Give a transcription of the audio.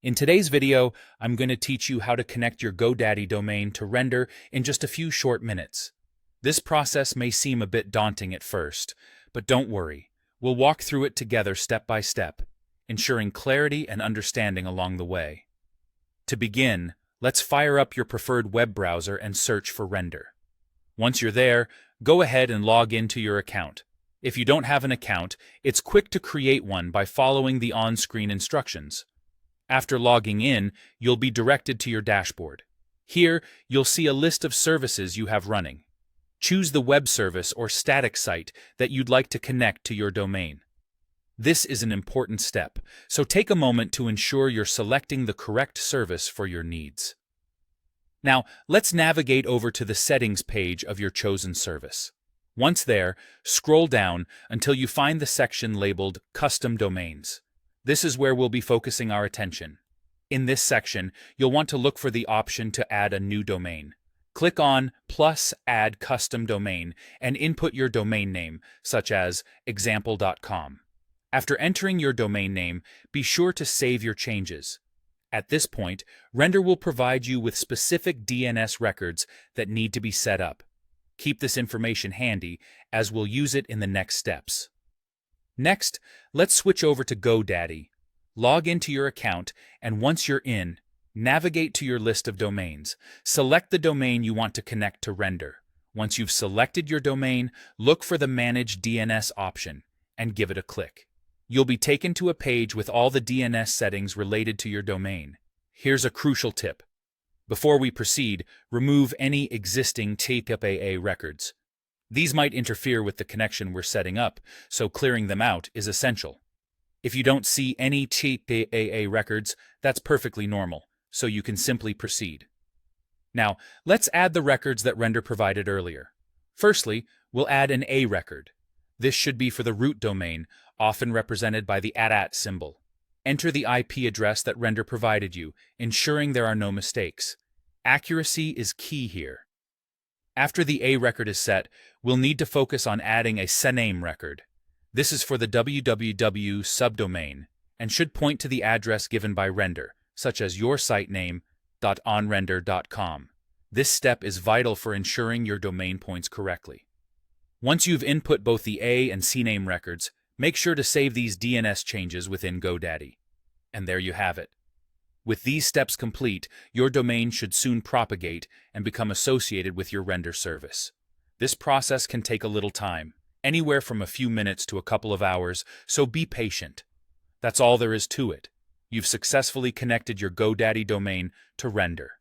In today's video, I'm going to teach you how to connect your GoDaddy domain to Render in just a few short minutes. This process may seem a bit daunting at first, but don't worry. We'll walk through it together step by step, ensuring clarity and understanding along the way. To begin, let's fire up your preferred web browser and search for Render. Once you're there, go ahead and log into your account. If you don't have an account, it's quick to create one by following the on-screen instructions. After logging in, you'll be directed to your dashboard. Here, you'll see a list of services you have running. Choose the web service or static site that you'd like to connect to your domain. This is an important step, so take a moment to ensure you're selecting the correct service for your needs. Now, let's navigate over to the settings page of your chosen service. Once there, scroll down until you find the section labeled Custom Domains. This is where we'll be focusing our attention. In this section, you'll want to look for the option to add a new domain. Click on plus Add Custom Domain and input your domain name, such as example.com. After entering your domain name, be sure to save your changes. At this point, Render will provide you with specific DNS records that need to be set up. Keep this information handy, as we'll use it in the next steps. Next, let's switch over to GoDaddy. Log into your account, and once you're in, navigate to your list of domains. Select the domain you want to connect to Render. Once you've selected your domain, look for the Manage DNS option and give it a click. You'll be taken to a page with all the DNS settings related to your domain. Here's a crucial tip. Before we proceed, remove any existing TPAA records. These might interfere with the connection we're setting up, so clearing them out is essential. If you don't see any TPAA records, that's perfectly normal, so you can simply proceed. Now, let's add the records that Render provided earlier. Firstly, we'll add an A record. This should be for the root domain, often represented by the @ symbol. Enter the IP address that Render provided you, ensuring there are no mistakes. Accuracy is key here. After the A record is set, we'll need to focus on adding a CNAME record. This is for the www subdomain and should point to the address given by Render, such as your site name.onrender.com. This step is vital for ensuring your domain points correctly. Once you've input both the A and CNAME records, make sure to save these DNS changes within GoDaddy. And there you have it. With these steps complete, your domain should soon propagate and become associated with your Render service. This process can take a little time, anywhere from a few minutes to a couple of hours, so be patient. That's all there is to it. You've successfully connected your GoDaddy domain to Render.